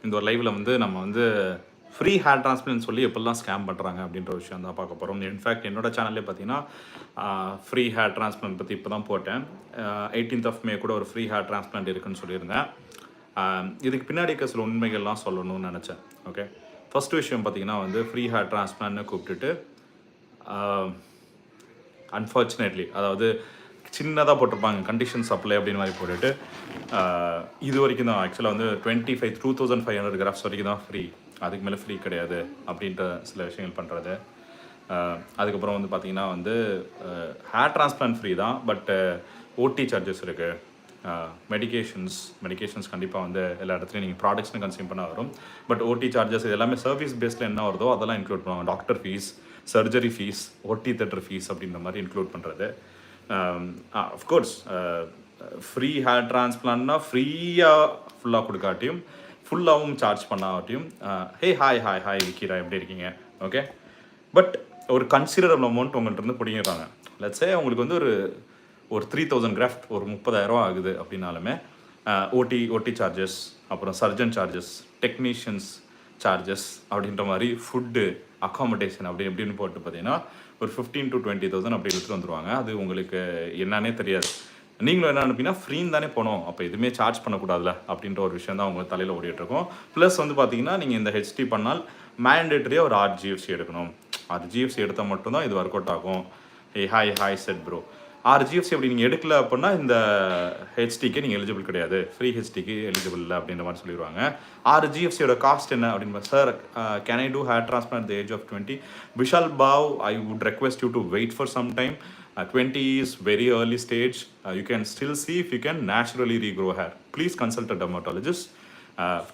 இந்த ஒரு லைவில் வந்து நம்ம வந்து ஃப்ரீ ஹேர் டிரான்ஸ்பிளான்ட் சொல்லி எப்படிலாம் ஸ்கேம் பண்ணுறாங்க அப்படின்ற விஷயம் தான் பார்க்க போகிறோம். இன்ஃபேக்ட் என்னோட சேனல்லே பார்த்தீங்கன்னா ஃப்ரீ ஹேர் டிரான்ஸ்பிளான்ட் பற்றி இப்போ தான் போட்டேன். 18th of May கூட ஒரு ஃப்ரீ ஹேர் டிரான்ஸ்பிளான்ட் இருக்குன்னு சொல்லியிருந்தேன். இதுக்கு பின்னாடி இருக்க சில உண்மைகள்லாம் சொல்லணும்னு நினச்சேன். ஓகே, ஃபஸ்ட்டு விஷயம் பார்த்தீங்கன்னா வந்து ஃப்ரீ ஹேர் டிரான்ஸ்பிளான்ட்னு கூப்பிட்டுட்டு அன்ஃபார்ச்சுனேட்லி, அதாவது சின்னதாக போட்டிருப்பாங்க கண்டிஷன் சப்ளை அப்படின்னு மாதிரி போட்டுட்டு இது வரைக்கும் தான் ஆக்சுவலாக வந்து 2500 கிராஃப்ஸ் வரைக்கும் தான் ஃப்ரீ, அதுக்கு மேலே ஃப்ரீ கிடையாது அப்படின்ற சில விஷயங்கள் பண்ணுறது. அதுக்கப்புறம் வந்து பார்த்திங்கன்னா வந்து ஹேர் டிரான்ஸ்பிளான்ட் ஃப்ரீ தான், பட் ஓடி சார்ஜஸ் இருக்குது. மெடிகேஷன்ஸ் கண்டிப்பாக வந்து எல்லா இடத்துலையும் நீங்கள் ப்ராடக்ட்ஸ்னு கன்சியூம் பண்ண வரும். பட் ஓடி சார்ஜஸ் இது எல்லாமே சர்வீஸ் பேஸில் என்ன வருதோ அதெல்லாம் இன்க்ளூட் பண்ணுவாங்க. டாக்டர் ஃபீஸ், சர்ஜரி ஃபீஸ், ஓடி தேட்டர் ஃபீஸ் அப்படின்ற மாதிரி இன்க்ளூட் பண்ணுறது. அஃப்கோர்ஸ் ஃப்ரீ ஹேர் டிரான்ஸ்பிளான்ட்னா ஃப்ரீயாக ஃபுல்லாக கொடுக்காட்டியும் ஃபுல்லாகவும் சார்ஜ் பண்ணாட்டியும் ஹாய் விக்கிரா எப்படி இருக்கீங்க, ஓகே. பட் ஒரு கன்சிடரபிள் அமௌண்ட் உங்கள்கிட்ட இருந்து பிடிங்கிறாங்க. லெட்ஸ் சே உங்களுக்கு வந்து ஒரு 3000 கிராஃப்ட் ஒரு 30,000 ஆகுது அப்படின்னாலுமே ஓடி சார்ஜஸ், அப்புறம் சர்ஜன் சார்ஜஸ், டெக்னீஷியன்ஸ் சார்ஜஸ் அப்படின்ற மாதிரி ஃபுட்டு, அக்காமடேஷன் அப்படி எப்படின்னு போட்டு பார்த்தீங்கன்னா ஒரு 15,000 to 20,000 அப்படி எடுத்துகிட்டு வந்துடுவாங்க. அது உங்களுக்கு என்னன்னே தெரியாது. நீங்களும் என்ன நினைப்பீங்கன்னா ஃப்ரீன்னு தானே போனோம், அப்போ எதுவுமே சார்ஜ் பண்ணக்கூடாதுல அப்படின்ற ஒரு விஷயம் தான் உங்கள் தலையில் ஓடிட்டுருக்கோம். ப்ளஸ் வந்து பார்த்தீங்கன்னா நீங்கள் இந்த ஹெச்டி பண்ணால் மேண்டேட்டரியாக ஒரு RGFC எடுக்கணும். RGFC எடுத்தால் மட்டும்தான் இது ஒர்க் அவுட் ஆகும். ஹாய் செட் ப்ரோ, RGFC அப்படி நீங்கள் எடுக்கல அப்படின்னா இந்த ஹெச்டிக்கு நீங்கள் எலிஜிபிள் கிடையாது, ஃப்ரீ ஹெச்டிக்கு எலிஜிபிள் இல்லை அப்படின்ற மாதிரி சொல்லிடுவாங்க. RGFCயோட காஸ்ட் என்ன அப்படின்னு sir, can I do hair transplant at the age of 20? Vishal பாவ், I would request you to wait for some time. 20 is very early stage. You can still see if you can naturally regrow hair. Please consult a dermatologist.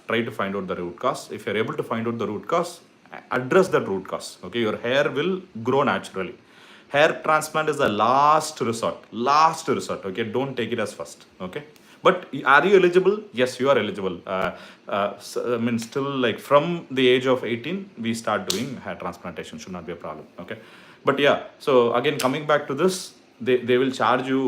Try to find out the root cause. If you're able to find out the root cause, address that root cause. Okay, your hair will grow naturally. Hair transplant is the last resort. Okay, don't take it as first. Okay, but are you eligible? Yes, you are eligible. I mean, still like from the age of 18 we start doing hair transplantation. Should not be a problem. Okay, but yeah, so again coming back to this, they will charge you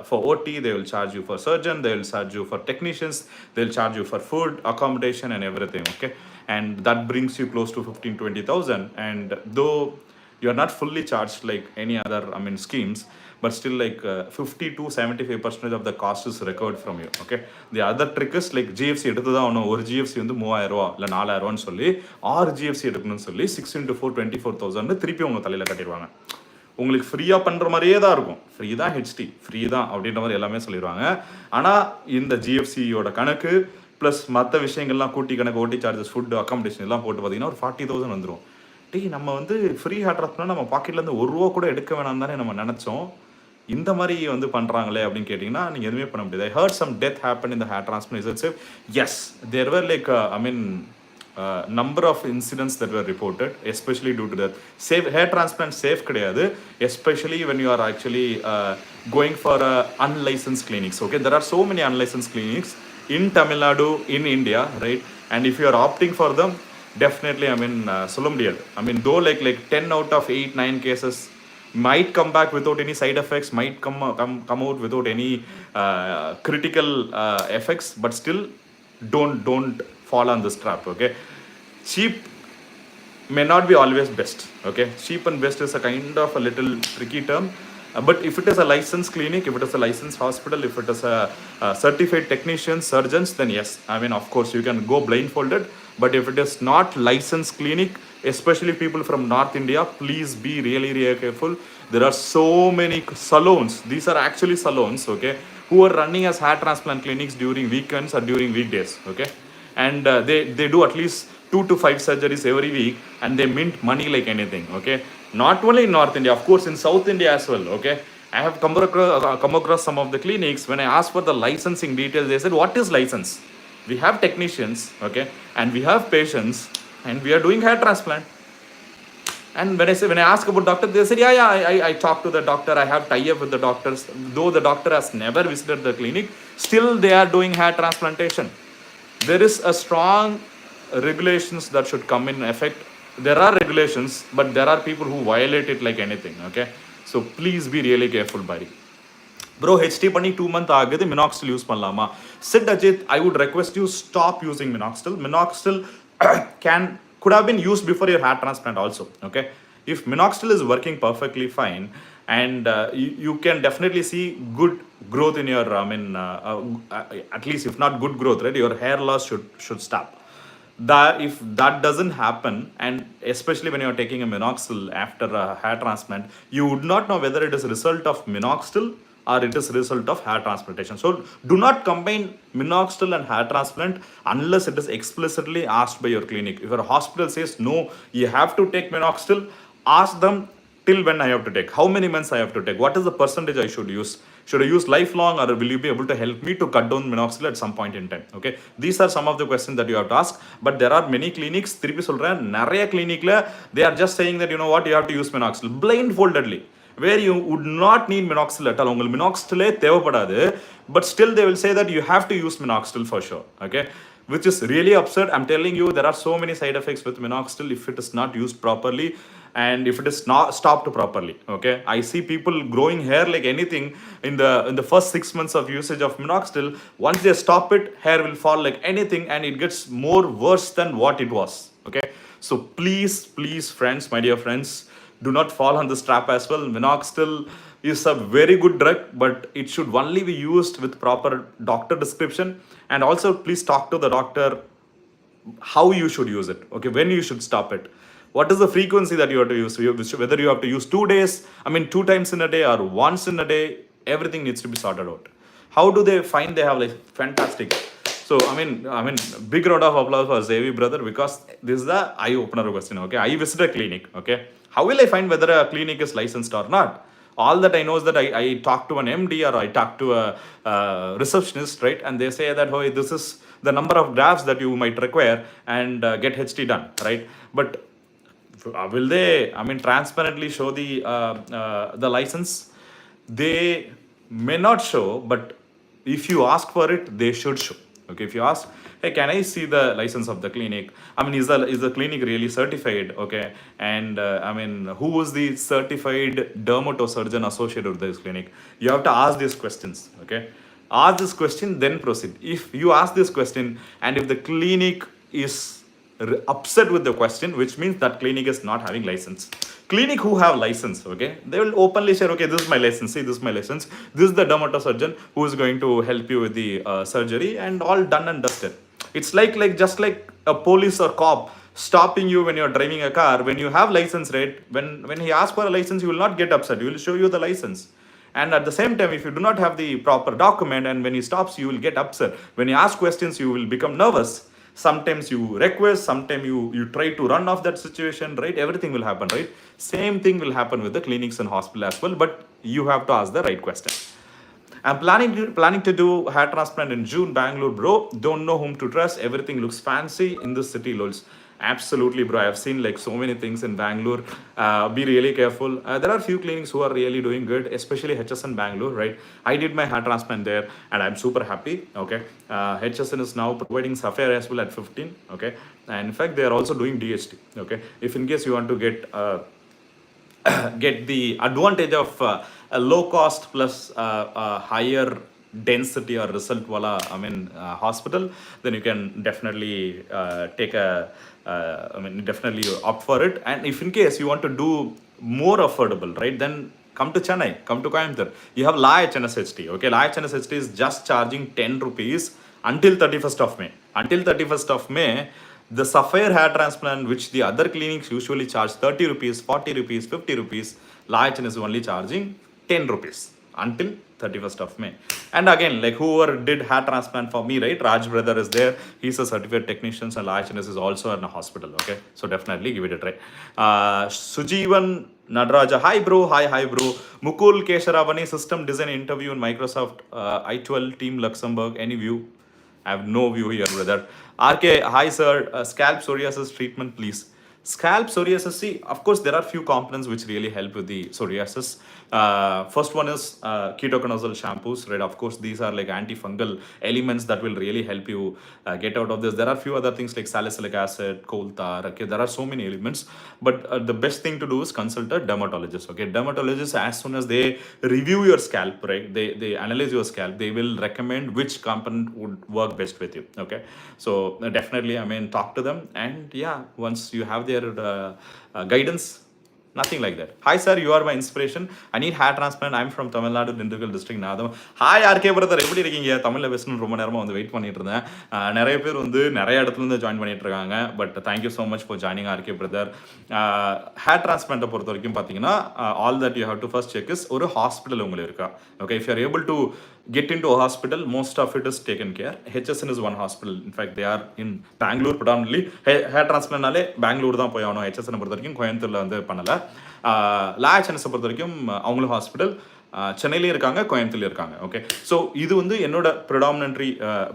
for OT, they will charge you for surgeon, they will charge you for technicians, they'll charge you for food, accommodation and everything. Okay, and that brings you close to 15,000-20,000. And though you are not fully charged like any other schemes, but still like 50 to 75% of the cost is recovered from you. Okay, the other trick is like GFC எடுத்து தான் ஆகணும். ஒரு GFC வந்து 3,000 இல்லை 4,000 சொல்லி 6 GFC எடுக்கணும்னு சொல்லி 6 into 4 24,000 திருப்பி உங்கள் தலையில் கட்டிடுவாங்க. உங்களுக்கு ஃப்ரீயாக பண்ணுற மாதிரியே தான் இருக்கும். ஃப்ரீ தான் ஹெச்டி, ஃப்ரீ தான் அப்படின்ற மாதிரி எல்லாமே சொல்லிடுவாங்க. ஆனால் இந்த GFCயோட கணக்கு ப்ளஸ் மற்ற விஷயங்கள்லாம் கூட்டி கணக்கு, ஓடி சார்ஜஸ், ஃபுட்டு, அக்காமடேஷன் எல்லாம் போட்டு பார்த்தீங்கன்னா ஒரு 40,000 வந்துடும். நம்ம வந்து ஃப்ரீ ஹேர் டிரான்ஸ்பிளான்ட் நம்ம பாக்கெட்லேருந்து ₹1 கூட எடுக்க வேணாம் தானே நம்ம நினச்சோம். இந்த மாதிரி வந்து பண்ணுறாங்களே அப்படின்னு கேட்டிங்கன்னா நீங்கள் எதுவுமே பண்ண முடியாது. I heard some death happened in the hair transplant. Is it safe? Yes, there were like number of incidents that were reported, especially due to that. Safe hair transplant safe கிடையாது, especially when you are actually going for unlicensed clinics. Okay, there are so many unlicensed clinics in Tamil Nadu, in India, right? And if you are opting for them, definitely சொல்ல முடியாது. Though like 10 out of 8-9 cases might come back without any side effects, might come out without any critical effects, but still don't fall on this trap. Okay, cheap may not be always best. Okay, cheap and best is a kind of a little tricky term. But if it is a licensed clinic, if it is a licensed hospital, if it is a certified technicians, surgeons, then yes, of course you can go blindfolded. But if it is not licensed clinic, especially people from North India, please be really careful. There are so many salons, these are actually salons, okay, who are running as hair transplant clinics during weekends or during weekdays. Okay, and they do at least 2 to 5 surgeries every week, and they mint money like anything. Okay, not only in North India, of course in South India as well. Okay, I have come across some of the clinics. When I asked for the licensing details, they said, what is license? We have technicians, okay, and we have patients, and we are doing hair transplant. And when I ask about doctor, they said, I talk to the doctor, I have tie-up with the doctors. Though the doctor has never visited the clinic, still they are doing hair transplantation. There is a strong regulations that should come in effect. There are regulations, but there are people who violate it like anything. Okay, so please be really careful, buddy. bro HT பண்ணி 2 month ஆகுது minoxidil use பண்ணலாமா? Sid Ajit, I would request you stop using minoxidil can could have been used before your hair transplant also, okay? If minoxidil is working perfectly fine and you can definitely see good growth in your at least if not good growth, right, your hair loss should stop. That if that doesn't happen, and especially when you're taking a minoxidil after a hair transplant, you would not know whether it is a result of minoxidil or it is a result of hair transplantation. So do not combine minoxidil and hair transplant unless it is explicitly asked by your clinic. If your hospital says no, you have to take minoxidil, ask them till when I have to take, how many months I have to take, what is the percentage I should use, should I use lifelong, or will you be able to help me to cut down minoxidil at some point in time? Okay, these are some of the questions that you have to ask. But there are many clinics, திருப்பி சொல்றேன், நிறைய clinicல they are just saying that, you know what, you have to use minoxidil blindfoldedly, where you would not need minoxidil at all. உங்களுக்கு minoxidil தேவைப்படாது, but still they will say that you have to use minoxidil for sure. Okay, which is really absurd. I'm telling you, there are so many side effects with minoxidil if it is not used properly and if it is not stopped properly. Okay, I see people growing hair like anything in the first 6 months of usage of minoxidil. Once they stop it, hair will fall like anything and it gets more worse than what it was. Okay, so please friends, my dear friends, do not fall on this trap as well. Minoxidil is a very good drug, but it should only be used with proper doctor description. And also please talk to the doctor how you should use it, okay, when you should stop it, what is the frequency that you have to use, whether you have to use 2 days, 2 times in a day or once in a day. Everything needs to be sorted out. How do they find they have like fantastic? So big round of applause for Xavier brother, because this is the eye opener question. Okay, I visit a clinic. Okay, how will I find whether a clinic is licensed or not? All that I know is that I talk to an MD or I talk to a receptionist, right? And they say that, oh, this is the number of drafts that you might require and get HT done, right? But will they, transparently show the license? They may not show, but if you ask for it, they should show. Okay, if you ask, hey, can I see the license of the clinic? Is the clinic really certified? Okay, and who is the certified dermatosurgeon associated with this clinic? You have to ask these questions. Okay, ask this question, then proceed. If you ask this question and if the clinic is upset with the question, which means that clinic is not having license. Clinic who have license, okay, they will openly share, okay, this is my license, see, this is my license, this is the dermatosurgeon who is going to help you with the surgery, and all done and dusted. It's like just like a police or cop stopping you when you're driving a car. When you have license, right, when he asks for a license, you will not get upset, he will show you the license. And at the same time, if you do not have the proper document and when he stops, you will get upset. When he asks questions, you will become nervous. Sometimes you request, sometimes you try to run off that situation, right? Everything will happen, right? Same thing will happen with the clinics and hospital as well, but you have to ask the right question. I'm planning to do hair transplant in June, Bangalore, bro. Don't know whom to trust. Everything looks fancy in this city, lols. Absolutely, bro. I've seen like so many things in Bangalore. Be really careful. There are few clinics who are really doing good, especially HSN Bangalore, right? I did my hair transplant there and I'm super happy. Okay, HSN is now providing Sapphire as well at 15. Okay, and in fact they are also doing DHT. Okay, if in case you want to get the advantage of a low cost plus higher density or result wala hospital, then you can definitely take a definitely opt for it. And if in case you want to do more affordable, right, then come to Chennai, come to Coimbatore. You have La HNS HT. Okay, La HNS HT is just charging 10 rupees until 31st of May. Until 31st of May, the Sapphire hair transplant, which the other clinics usually charge 30 rupees, 40 rupees, 50 rupees, La HNS is only charging 10 rupees until 31st of May. And again, like whoever did hair transplant for me, right, Raj brother is there, he's a certified technician, and La HNS is also in a hospital. Okay, so definitely give it a try. Sujeevan Nadraja, hi bro, hi bro. Mukul Kesharavani, system design interview in Microsoft I12 team Luxembourg, any view? I have no view here, brother. RK, hi sir, scalp psoriasis treatment please. Scalp psoriasis, see, of course, there are few components which really help with the psoriasis. First one is ketoconazole shampoos, right? Of course, these are like antifungal elements that will really help you get out of this. There are few other things like salicylic acid, coal tar, okay? There are so many elements, but the best thing to do is consult a dermatologist, okay? Dermatologist, as soon as they review your scalp, right? They analyze your scalp, they will recommend which component would work best with you, okay? So definitely, I mean, talk to them, and yeah, once you have their guidance, nothing like that. Hi sir, you are my inspiration. I need hair transplant. I'm from Tamil Nadu, Dindigul district. Nadam. Hi RK brother, எப்படி இருக்கீங்க? தமிழ்ல பேசணும் ரொம்ப நேரமா வந்து wait பண்ணிட்டு இருந்தேன். நிறைய பேர் வந்து நிறைய இடத்துல இருந்து ஜாயின் பண்ணிட்டு இருக்காங்க. But thank you so much for joining RK brother. Hair டிரான்ஸ்பிளான்ட்டை பொறுத்த வரைக்கும் பார்த்தீங்கன்னா all that you have to first check is ஒரு ஹாஸ்பிட்டல் உங்களுக்கு இருக்கா. Okay, if you are able to get into a hospital, most of it is taken care. HSN is one hospital. In fact, they are in Bangalore predominantly. Hair transplant நாலே பெங்களூர் தான் போய் ஆகணும். HSN பொறுத்த வரைக்கும் கோயம்புத்தூர்ல வந்து பண்ணல. லாச்சன்ஸை பொறுத்த வரைக்கும் அவங்களும் ஹாஸ்பிட்டல் சென்னையிலே இருக்காங்க, கோயம்புத்தூர்ல இருக்காங்க. ஓகே, ஸோ இது வந்து என்னோட ப்ரிடாமினன்ட்ரி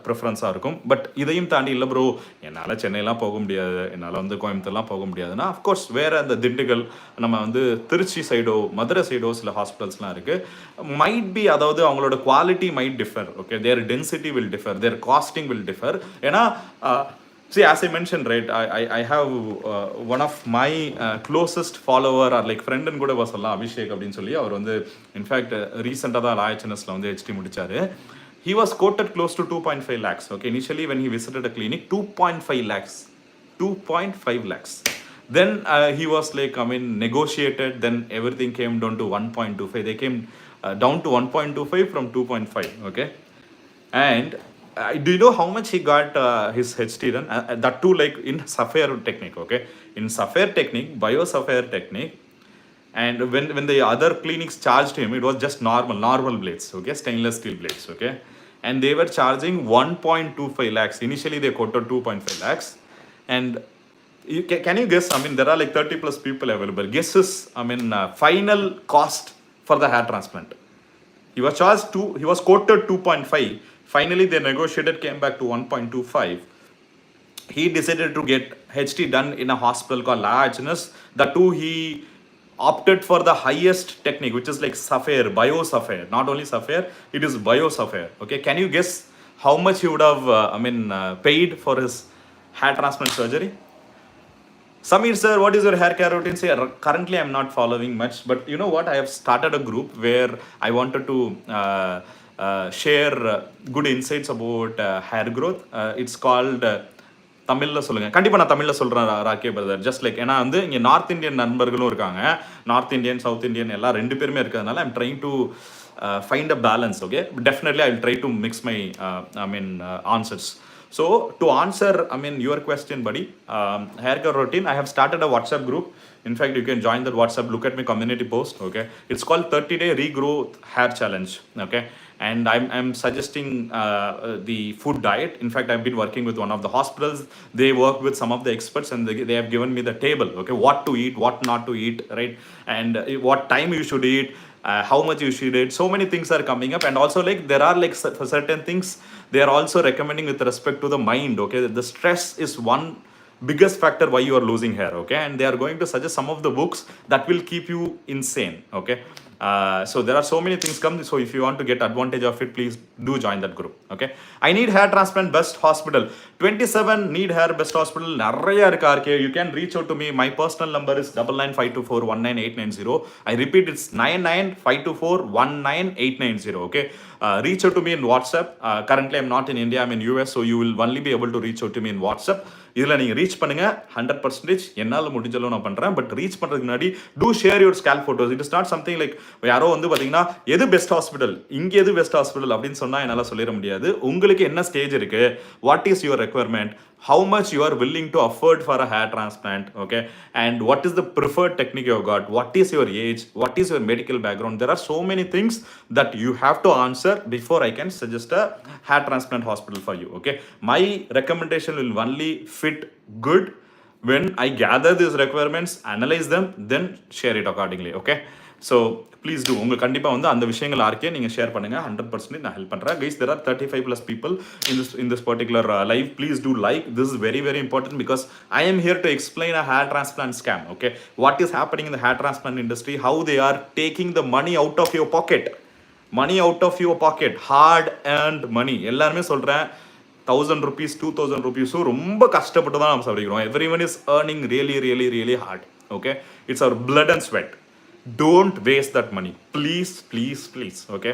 ப்ரிஃபரன்ஸாக இருக்கும். பட் இதையும் தாண்டி இல்லை ப்ரோ, என்னால் சென்னையெலாம் போக முடியாது, என்னால் வந்து கோயம்புத்தூர்லாம் போக முடியாதுன்னா அஃப்கோர்ஸ் வேறு அந்த திண்டுக்கல், நம்ம வந்து திருச்சி சைடோ மதுரை சைடோ சில ஹாஸ்பிட்டல்ஸ்லாம் இருக்குது. மைட் பி, அதாவது அவங்களோட quality might differ, okay, their density will differ, their casting will differ. ஏன்னா see, as I mentioned, right, I have one of my closest follower or like friend and கூட சொல்லலாம், அபிஷேக் அப்படின்னு சொல்லி. அவர் வந்து இன்ஃபேக்ட் ரீசெண்டாக தான் லாயச்சனஸில் வந்து HD முடிச்சாரு. He was quoted close to 2.5 lakhs. Okay, initially when he visited a clinic, 2.5 lakhs. 2.5 lakhs. Then he was like, I mean, negotiated, then everything came down to 1.25. They came down to 1.25 from 2.5. Okay, and do you know how much he got his HT done? That too, like in Sapphire technique, okay? In Sapphire technique, Sapphire technique, and when the other clinics charged him, it was just normal blades, okay? Stainless steel blades, okay? And they were charging 1.25 lakhs. Initially, they quoted 2.5 lakhs. And can you guess? I mean, there are like 30 plus people available. Guess his, I mean, final cost for the hair transplant. He was charged he was quoted 2.5. Finally, they negotiated, came back to 1.25. He decided to get HT done in a hospital called Laachnas. That too, he opted for the highest technique, which is like Sapphire, Sapphire. Not only Sapphire, it is Sapphire. Okay, can you guess how much he would have, paid for his hair transplant surgery? Samir sir, what is your hair care routine? Say, currently I'm not following much, but you know what? I have started a group where I wanted to share good insights about hair growth. It's called தமிழில் சொல்லுங்கள். கண்டிப்பாக நான் தமிழில் சொல்கிறேன் ராக்கே brother. Just like, ஏன்னா வந்து இங்கே north Indian நண்பர்களும் இருக்காங்க, நார்த் இந்தியன் சவுத் இந்தியன் எல்லாம் ரெண்டு பேருமே இருக்கிறதுனால I'm trying to find a balance. Okay, definitely I will try to mix my answers. So to answer, your question, buddy, hair care routine, I have started a WhatsApp group. In fact, you can join that WhatsApp. Look at my community post. Okay, it's called 30-day regrowth hair challenge. Okay, and I'm suggesting the food diet. In fact, I've been working with one of the hospitals. They work with some of the experts, and they have given me the table. Okay, what to eat, what not to eat, right, and what time you should eat. How much you should eat. So many things are coming up, and also like there are like certain things they are also recommending with respect to the mind. Okay, the stress is one biggest factor why you are losing hair. Okay, and they are going to suggest some of the books that will keep you insane. Okay, so there are so many things come. So if you want to get advantage of it, please do join that group. Okay, I need hair transplant best hospital 27 need hair best hospital நிறைய இருக்கு RK. You can reach out to me. My personal number is 9952419890. I repeat, it's 9952419890. Okay, reach out to me in WhatsApp. Currently I'm not in India, I'm in US, so you will only be able to reach out to me in WhatsApp. இதில் நீங்கள் reach பண்ணுங்கள். 100% என்னால் முடிஞ்சளவு நான் பண்ணுறேன். But reach பண்ணுறதுக்கு முன்னாடி do share your scalp photos. It is not something like யாரோ வந்து பார்த்தீங்கன்னா எது பெஸ்ட் ஹாஸ்பிட்டல், இங்கே எது பெஸ்ட் ஹாஸ்பிட்டல் அப்படின்னு சொன்னால் என்னால் சொல்லிட முடியாது. உங்களுக்கு என்ன ஸ்டேஜ் இருக்குது, what is your requirement, how much you are willing to afford for a hair transplant, okay, and what is the preferred technique you have got, what is your age, what is your medical background. There are so many things that you have to answer before I can suggest a hair transplant hospital for you. Okay, my recommendation will only fit good when I gather these requirements, analyze them, then share it accordingly. Okay, so please do. உங்களுக்கு கண்டிப்பாக வந்து அந்த விஷயங்கள் யாருக்கே நீங்கள் share பண்ணுங்கள். 100% நான் help பண்ணுறேன். Guys, there are 35+ people in this particular live. Please do like. This is very, very important because I am here to explain a hair transplant scam. Okay, what is happening in the hair transplant industry, how they are taking the money out of your pocket. Money out of your pocket, hard earned money. எல்லாருமே சொல்கிறேன், 1000 rupees 2000 rupees ரொம்ப கஷ்டப்பட்டு தான் நம்ம சம்பாதிக்கிறோம். Everyone is earning really, really, really hard. Okay, it's our blood and sweat. Don't waste that money, please, please, please. Okay,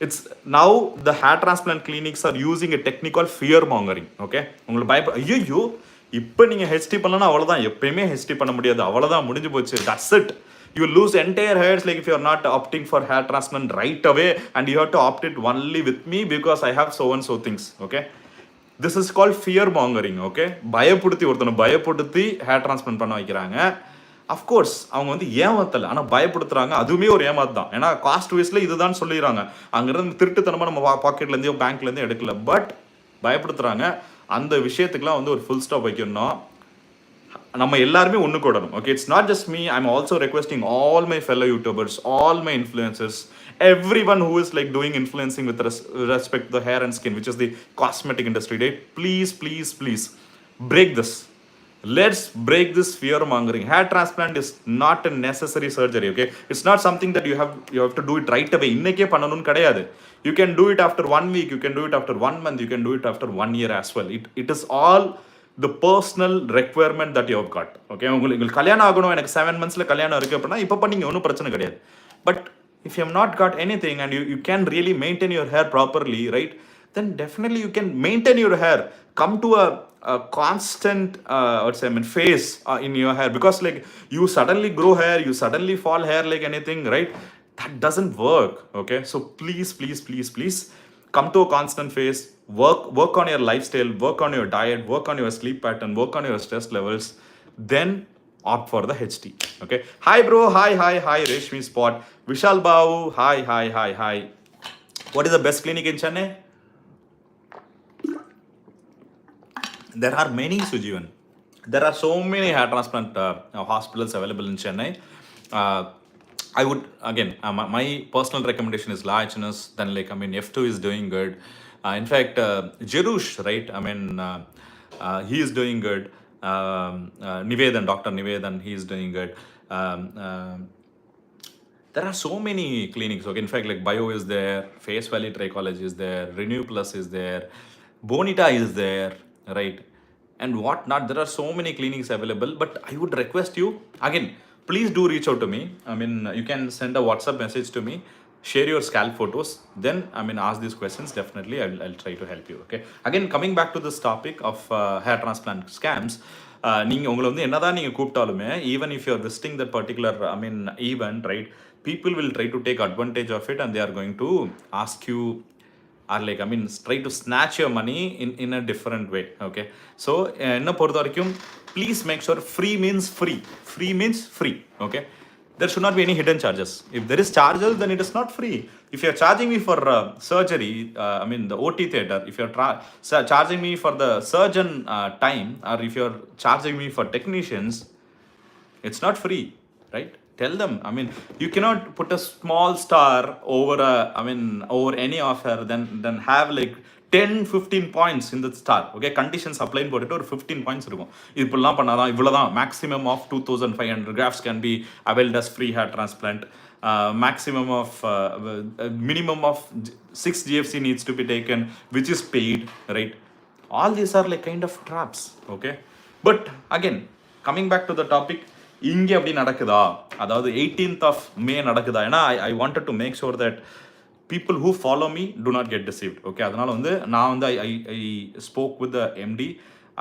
it's now the hair transplant clinics are using a technique called fear mongering. Okay, உங்களுக்கு ஐயோ இப்போ நீங்கள் HD பண்ணலன்னா அவ்வளோதான், எப்பயுமே HD பண்ண முடியாது, அவ்வளோதான், முடிஞ்சு போச்சு, that's it. You will lose entire hairs like if you are not opting for hair transplant right away and you have to opt it only with me because I have so and so things. Okay, this is called fear mongering. Okay, பயப்படுத்தி ஒருத்தனை பயப்படுத்தி hair transplant பண்ண வைக்கிறாங்க. Of course அவங்க வந்து ஏமாத்தலை, ஆனால் பயப்படுத்துறாங்க. அதுவுமே ஒரு ஏமாத்து தான். ஏன்னா காஸ்ட் வைஸில் இதுதான் சொல்லிடுறாங்க. அங்கேருந்து திருட்டுத்தனமாக நம்ம பாக்கெட்லேருந்தோ பேங்க்லேருந்தோ எடுக்கல, பட் பயப்படுத்துறாங்க. அந்த விஷயத்துக்குலாம் வந்து ஒரு ஃபுல் ஸ்டாப் வைக்கணும்னா நம்ம எல்லாருமே ஒன்று கூடணும். Okay, it's not just me. I am also requesting all my fellow YouTubers, all my influencers, everyone who is like doing influencing with respect to the hair and skin, which is the cosmetic industry, right? Please, please, please break this. Let's break this fear mongering. Hair transplant is not a necessary surgery. Okay, it's not something that you have to do it right away. இன்னைக்கே பண்ணணும்னு கிடையாது. You can do it after 1 week, you can do it after 1 month, you can do it after 1 year as well. It is all the personal requirement that you have got. Okay, உங்களுக்கு கல்யாணம் ஆகணும், எனக்கு 7 monthsல கல்யாணம் இருக்கு அப்படின்னா இப்போ பண்ணீங்க, ஒன்றும் பிரச்சனை கிடையாது. But if you have not got anything and you can really maintain your hair properly, right, then definitely you can maintain your hair, come to a constant phase in your hair, because like you suddenly grow hair, you suddenly fall hair like anything, right? That doesn't work. Okay, so please, please, please, please come to a constant phase. Work on your lifestyle, work on your diet, work on your sleep pattern, work on your stress levels, then opt for the HT. Okay, hi bro, hi Reshmi Spot, Vishal Babu, hi. What is the best clinic in Chennai? There are many, Sujivan. There are so many hair transplant hospitals available in Chennai. I would again, my personal recommendation is La HNS. Then like F2 is doing good. In fact, Jerush, right? He is doing good. Nivedan, Dr. Nivedan, he is doing good. There are so many clinics. Okay, in fact, like Bio is there, Face Valley Trichology is there, Renew Plus is there, Bonita is there, right? And what not? There are so many clinics available. But I would request you again, please do reach out to me. You can send a WhatsApp message to me, share your scalp photos, then ask these questions. Definitely I'll try to help you. Okay, again, coming back to this topic of hair transplant scams, நீங்கள் உங்களை வந்து என்னதான் நீங்கள் கூப்பிட்டாலுமே, even if you're visiting that particular event, right, people will try to take advantage of it and they are going to ask you, or like try to snatch your money in a different way. Okay, so என்ன பொறுத்த வரைக்கும், please make sure free means free. Okay, there should not be any hidden charges. If there is charges, then it is not free. If you are charging me for surgery, the OT theater, if you are charging me for the surgeon time, or if you are charging me for technicians, it's not free, right? Tell them. You cannot put a small star over over any offer, then have like 10-15 points in the star. Okay, conditions apply போட்டுட்டு ஒரு 15 points இருக்கும். இப்படிலாம் பண்ணாதான் இவ்வளவுதான். Maximum of 2500 grafts can be availed as free hair transplant. Maximum of minimum of 6 GFC needs to be taken, which is paid, right? All these are like kind of traps. Okay, but again, coming back to the topic, இங்கே அப்படி நடக்குதா, அதாவது 18th of May நடக்குதா? ஏன்னா I wanted to make sure that people who follow me do not get deceived. Okay, அதனால வந்து நான் வந்து I spoke with the MD.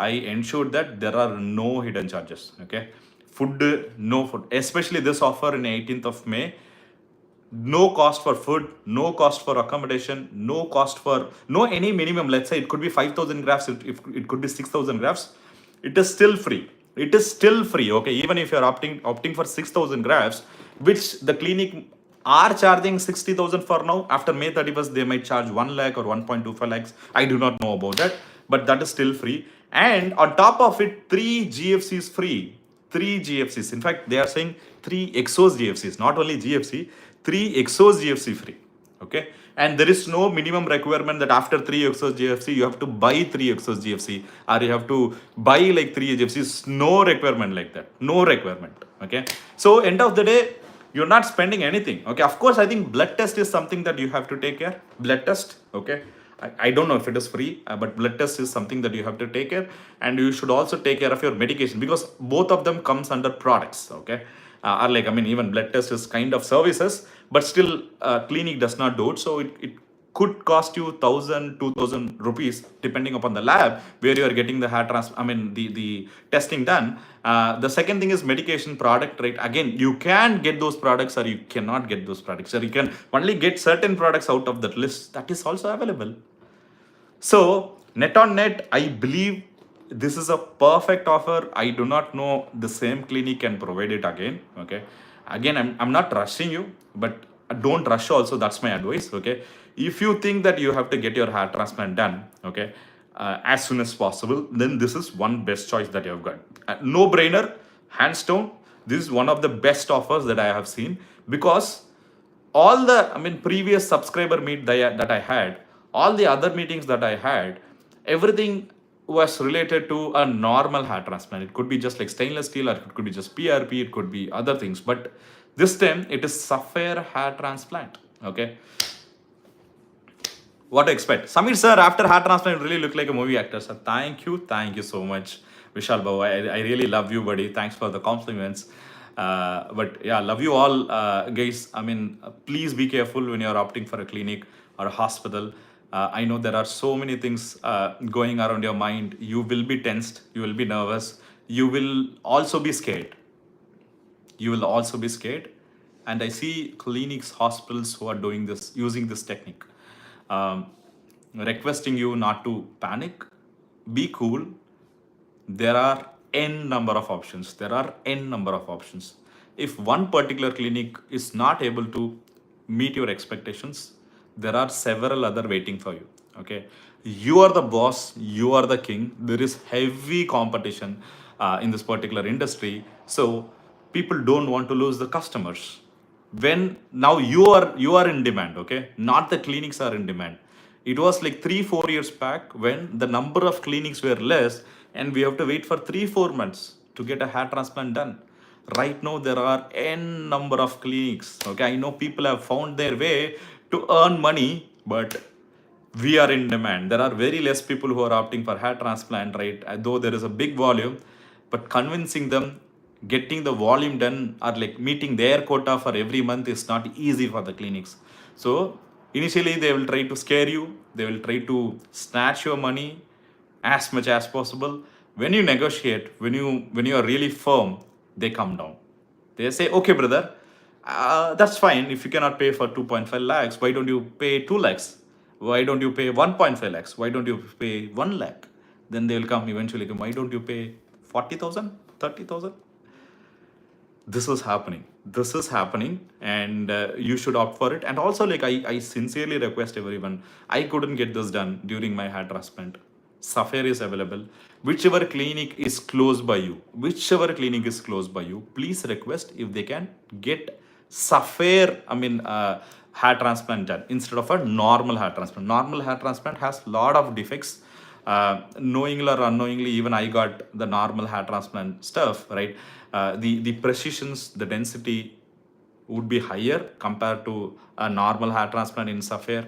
I ensured that there are no hidden charges. Okay, no food, especially this offer in 18th of May. No cost for food, no cost for accommodation, no cost for any minimum. Let's say it could be 5,000 grafts, it could be 6,000 grafts. It is still free. Okay, even if you are opting for 6,000 grafts, which the clinic are charging 60,000 for now. After May 31st, they might charge 1 lakh or 1.25 lakhs. I do not know about that, but that is still free. And on top of it, 3 GFCs free. 3 GFCs. In fact, they are saying 3 exos GFCs, not only GFC, 3 exos GFC free. Okay, and there is no minimum requirement that after 3 exos GFC you have to buy 3 exos GFC or you have to buy like 3 GFCs. No requirement like that. No requirement. Okay, so end of the day, you're not spending anything. Okay, of course, I think blood test is something that you have to take care. Blood test. Okay, I don't know if it is free, but blood test is something that you have to take care, and you should also take care of your medication because both of them comes under products. Okay, or like, I mean, even blood test is kind of services, but still clinic does not do it, so it could cost you 1,000 2,000 rupees depending upon the lab where you are getting the the testing done. The second thing is medication product, right? Again, you can get those products or you cannot get those products, or you can only get certain products out of that list that is also available. So net on net, I believe this is a perfect offer. I do not know the same clinic can provide it again. Okay, again, I'm not rushing you, but don't rush also. That's my advice. Okay, if you think that you have to get your hair transplant done, okay, as soon as possible, then this is one best choice that you have got. No brainer, hands down. This is one of the best offers that I have seen because all the previous subscriber meet that I had, all the other meetings that I had, everything was related to a normal hair transplant. It could be just like stainless steel, or it could be just PRP, it could be other things, but this time it is Sapphire hair transplant. Okay, what to expect? Samir sir, after hair transplant, you really look like a movie actor, sir. Thank you so much, Vishal Babu. I really love you, buddy. Thanks for the compliments. But yeah, love you all, guys. Please be careful when you're opting for a clinic or a hospital. I know there are so many things going around your mind. You will be tensed. You will be nervous. You will also be scared. And I see clinics, hospitals who are doing this, using this technique. Requesting you not to panic, be cool. There are n number of options. If one particular clinic is not able to meet your expectations, there are several other waiting for you. Okay, you are the boss, you are the king. There is heavy competition in this particular industry, so people don't want to lose the customers. When now you are in demand, okay, not the clinics are in demand. It was like 3-4 years back when the number of clinics were less and we have to wait for 3-4 months to get a hair transplant done. Right now there are n number of clinics. Okay, I know people have found their way to earn money, but we are in demand. There are very less people who are opting for hair transplant, right? Though there is a big volume, but convincing them, getting the volume done, or like meeting their quota for every month is not easy for the clinics. So initially they will try to scare you, they will try to snatch your money as much as possible. When you negotiate, when you are really firm, they come down. They say, okay, brother, that's fine. If you cannot pay for 2.5 lakhs, why don't you pay 2 lakhs? Why don't you pay 1.5 lakhs? Why don't you pay 1 lakh? Then they will come eventually. Why don't you pay 40,000, 30,000? This is happening, and you should opt for it. And also, like, I sincerely request everyone, I couldn't get this done during my hair transplant. Sapphire is available. Whichever clinic is close by you, please request if they can get Sapphire, hair transplant done instead of a normal hair transplant. Normal hair transplant has lot of defects. Knowingly or unknowingly, even I got the normal hair transplant stuff, right? The precisions, the density would be higher compared to a normal hair transplant in Sapphire.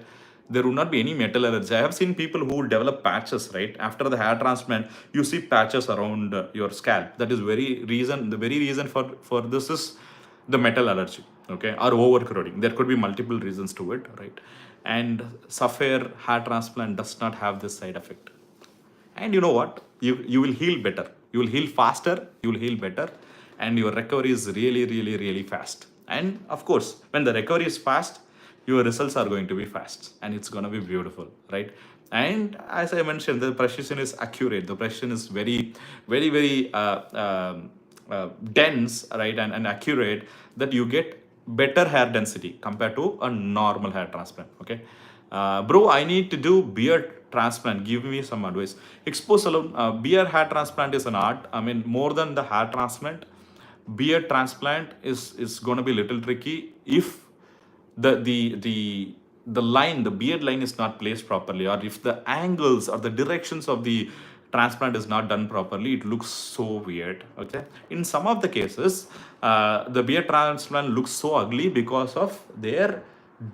There would not be any metal allergy. I have seen people who develop patches, right? After the hair transplant, you see patches around your scalp. That is the very reason for this is the metal allergy, okay, or overcrowding. There could be multiple reasons to it, right? And Sapphire hair transplant does not have this side effect. And you know what? You will heal better. You will heal faster. You will heal better, and your recovery is really fast. And of course, when the recovery is fast, your results are going to be fast, and it's going to be beautiful, right? And as I mentioned, the precision is accurate. The precision is very dense, right, and accurate, that you get better hair density compared to a normal hair transplant. Okay, bro, I need to do beard transplant, give me some advice. Expose alone, beard hair transplant is an art. I mean, more than the hair transplant, beard transplant is going to be a little tricky if the line, the beard line is not placed properly, or if the angles or the directions of the transplant is not done properly, it looks so weird. Okay, in some of the cases, the beard transplant looks so ugly because of their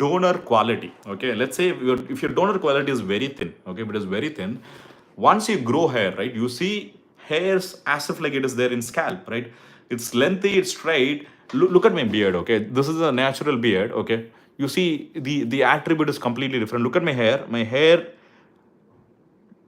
donor quality. Okay, let's say if your donor quality is very thin, okay, but it's very thin, once you grow hair, right, you see hairs as if like it is there in scalp, right? It's lengthy, it's straight. Look at my beard, okay? This is a natural beard, okay? You see the attribute is completely different. Look at my hair. My hair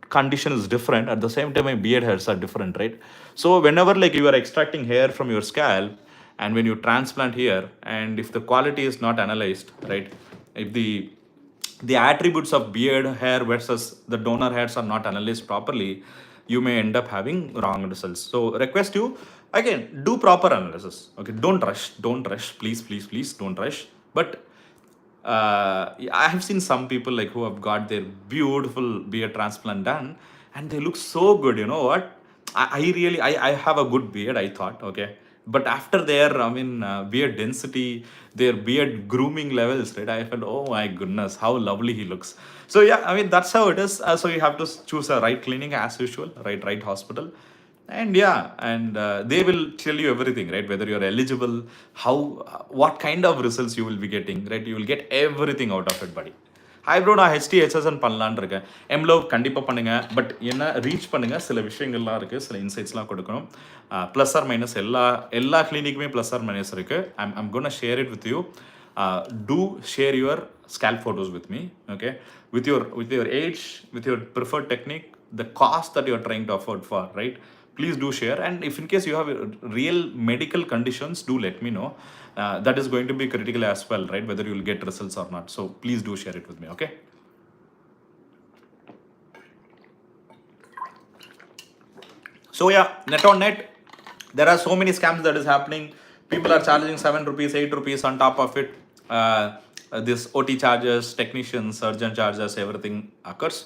condition is different. At the same time, my beard hairs are different, right? So whenever like you are extracting hair from your scalp, and when you transplant here, and if the quality is not analyzed, right? If the attributes of beard hair versus the donor hairs are not analyzed properly, you may end up having wrong results. So request you, again, do proper analysis. Okay, don't rush, please don't rush. But I have seen some people like who have got their beautiful beard transplant done, and they look so good. You know what? I have a good beard, I thought, okay. But after their, I mean, beard density, their beard grooming levels, right? I felt, oh my goodness, how lovely he looks. So yeah, I mean, that's how it is. So you have to choose a right clinic as usual, right hospital. And yeah, and they will tell you everything, right? Whether you're eligible, how, what kind of results you will be getting, right? You will get everything out of it, buddy. Hi bro, நான் HTHSN பண்ணலான்னு இருக்கேன். எம்லோ கண்டிப்பாக பண்ணுங்க. But என்ன reach பண்ணுங்க, சில விஷயங்கள்லாம் இருக்குது, சில இன்சைட்ஸ்லாம் கொடுக்கணும். ப்ளஸ் ஆர் மைனஸ் எல்லா கிளினிக்குமே ப்ளஸ் ஆர் மைனஸ் இருக்குது. I'm gonna share it with you. Do share your scalp photos with me, okay? With your age, with your preferred technique, the cost that you're trying to afford for, right? Please do share. And if in case you have real medical conditions, do let me know. That is going to be critical as well, right? Whether you will get results or not. So please do share it with me, okay? So yeah, net on net, there are so many scams that is happening. People are charging 7 rupees, 8 rupees on top of it. This OT charges, technicians, surgeon charges, everything occurs.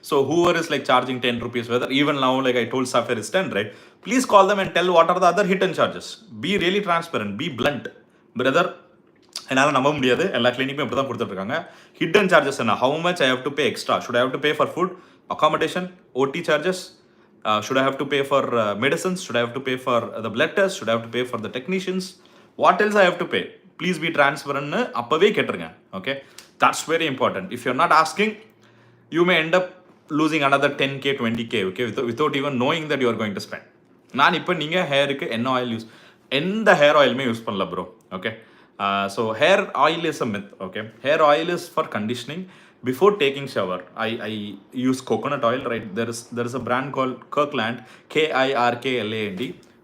So whoever is like charging 10 rupees, whether even now, like I told Sapphire is 10, right? Please call them and tell what are the other hidden charges. Be really transparent, be blunt. Brother, என்னால் நம்ப முடியாது, எல்லா கிளினிக்குமே இப்படி தான் கொடுத்துட்ருக்காங்க. Hidden charges என்ன, how much I have to pay extra? Should I have to pay for food, accommodation, OT charges? Should I have to pay for medicines? Should I have to pay for the blood test? Should I have to pay for the technicians? What else I have to pay? Please be transparent. அப்பவே கேட்டுருங்க, okay? That's very important. If you're not asking, you may end up losing another 10k 20k, okay, without even knowing that you are going to spend. நான் இப்போ நீங்கள் ஹேருக்கு என்ன oil use, எந்த hair ஆயிலுமே use பண்ணல bro, okay. So hair oil is a myth, okay? Hair oil is for conditioning. Before taking shower, I use coconut oil, right? There is a brand called Kirkland, Kirkland,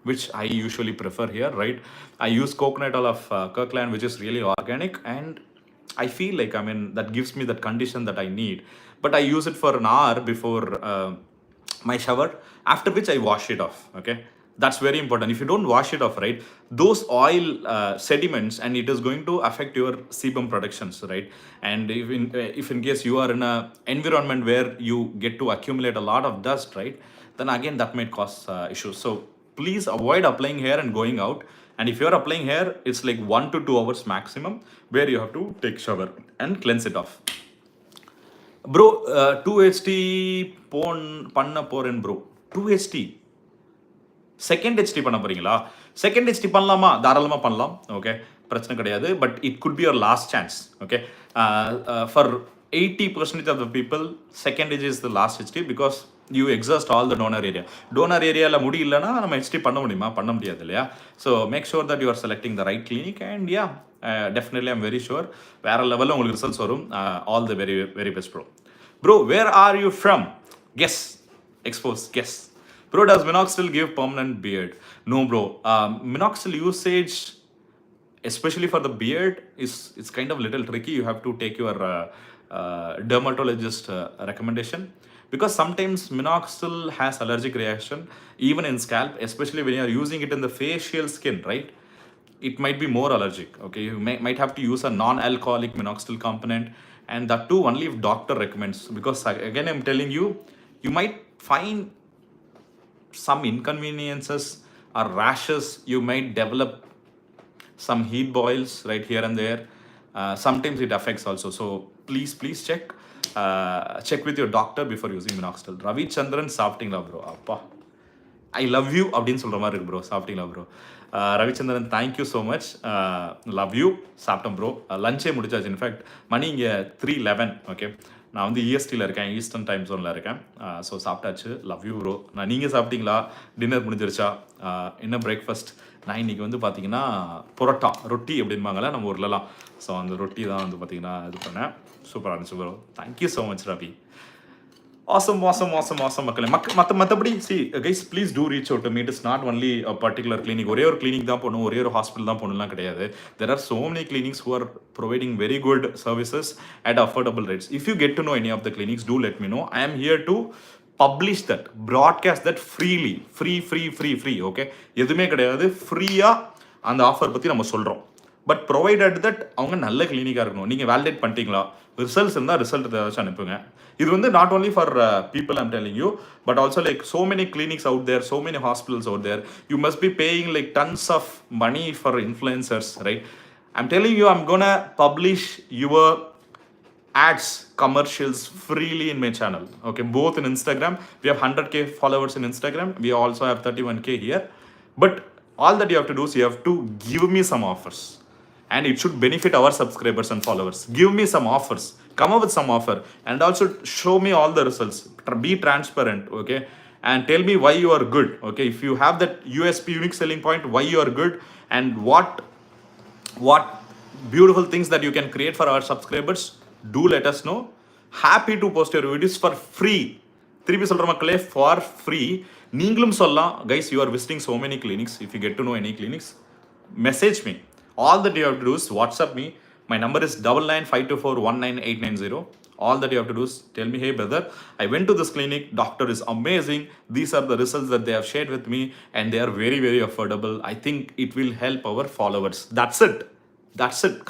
which I usually prefer here, right? I use coconut oil of Kirkland, which is really organic, and I feel like, I mean, that gives me that condition that I need. But I use it for an hour before my shower, after which I wash it off, okay? That's very important. If you don't wash it off, right, those oil sediments, and it is going to affect your sebum productions, right? And if in case you are in a environment where you get to accumulate a lot of dust, right, then again that might cause issues. So please avoid applying hair and going out. And if you're applying hair, it's like 1 to 2 hours maximum where you have to take shower and cleanse it off. Bro, 2HT panna poren bro. 2HT second HD பண்ண போறீங்களா? Second HD பண்ணலாமா? தாராளமாக பண்ணலாம், okay, பிரச்சனை கிடையாது. But it could be your last chance, okay. For 80% of the people, second H is the last HT, because you exhaust all the donor area. Donor ஏரியாவில் முடியலன்னா நம்ம ஹெச்டி பண்ண முடியுமா? பண்ண முடியாது இல்லையா? So make sure that you are selecting the right clinic. And yeah, definitely I'm very sure வேறு லெவலில் உங்களுக்கு ரிசல்ட்ஸ் வரும். All the very very best bro. Bro, where are you from? Guess, expose, guess. Bro, does Minoxidil give permanent beard? No, bro. Minoxidil usage, especially for the beard, is kind of a little tricky. You have to take your dermatologist recommendation, because sometimes Minoxidil has allergic reaction even in scalp, especially when you are using it in the facial skin, right? It might be more allergic, okay? You might have to use a non-alcoholic Minoxidil component. and that too only if doctor recommends, because again I'm telling you, you might find some inconveniences or rashes, you might develop some heat boils right here and there. Sometimes it affects also, so please check with your doctor before using minoxidil. Ravichandran சாப்பிட்டீங்களா bro? அப்பா, I love you அப்படின்னு சொல்கிற மாதிரி இருக்கு bro. சாப்பிட்டீங்களா bro? Ravichandran, thank you so much. Love you. சாப்பிட்டேன் bro. லஞ்சே முடிச்சாச்சு. In fact மணி இங்கே 3:11. ஓகே, நான் வந்து இஎஸ்டியில் இருக்கேன், ஈஸ்டர்ன் டைம் ஜோனில் இருக்கேன். ஸோ சாப்பிட்டாச்சு. Love you bro. நீங்கள் சாப்பிட்டீங்களா? டின்னர் முடிஞ்சிருச்சா? என்ன பிரேக்ஃபாஸ்ட்? நான் இன்றைக்கி வந்து பார்த்தீங்கன்னா புரோட்டா, ரொட்டி அப்படின்பாங்கல்ல நம்ம ஊர்லலாம். ஸோ அந்த ரொட்டி தான் வந்து பார்த்தீங்கன்னா இது பண்ணேன். சூப்பராக இருந்துச்சு bro. Thank you so much Ravi. Awesome மக்களே. மற்றபடி see guys, please do reach out to me. It is not only a particular clinic. ஒரே ஒரு clinic தான் போகணும், ஒரே ஒரு hospital தான் போகணும்லாம் கிடையாது. There are so many clinics who are providing very good services at affordable rates. If you get to know any of the clinics, do let me know. I am here to publish that, broadcast that freely. Free. Okay, எதுவுமே கிடையாது, ஃப்ரீயாக அந்த offer பற்றி நம்ம சொல்கிறோம். But provided that அவங்க நல்ல கிளினிக்காக இருக்கணும். நீங்கள் வேலிடேட் பண்ணிட்டீங்களா, ரிசல்ட்ஸ் இருந்தால் ரிசல்ட் ஏதாச்சும் அனுப்புங்க. இது வந்து not only for people I'm telling you, but also like so many clinics out there, so many hospitals out there. You must be paying like tons of money for influencers, right? I'm telling you, I'm gonna publish your ads, commercials freely in my channel. Okay, both in Instagram. We have 100k followers in Instagram. We also have 31k here. But all that you have to do is you have to give me some offers. And it should benefit our subscribers and followers. Give me some offers. Come up with some offer. And also show me all the results. Be transparent, okay? And tell me why you are good, okay? If you have that USP, unique selling point, why you are good, and what beautiful things that you can create for our subscribers, do let us know. Happy to post your videos for free. திருப்பி சொல்கிற மக்களே, for free. நீங்களும் சொல்லலாம், guys, you are visiting so many clinics. If you get to know any clinics, message me. All that you have to do is WhatsApp me. My number is 9952419890. All that you have to do is tell me, hey brother, I went to this clinic, doctor is amazing, these are the results that they have shared with me, and they are very affordable. I think it will help our followers. That's it,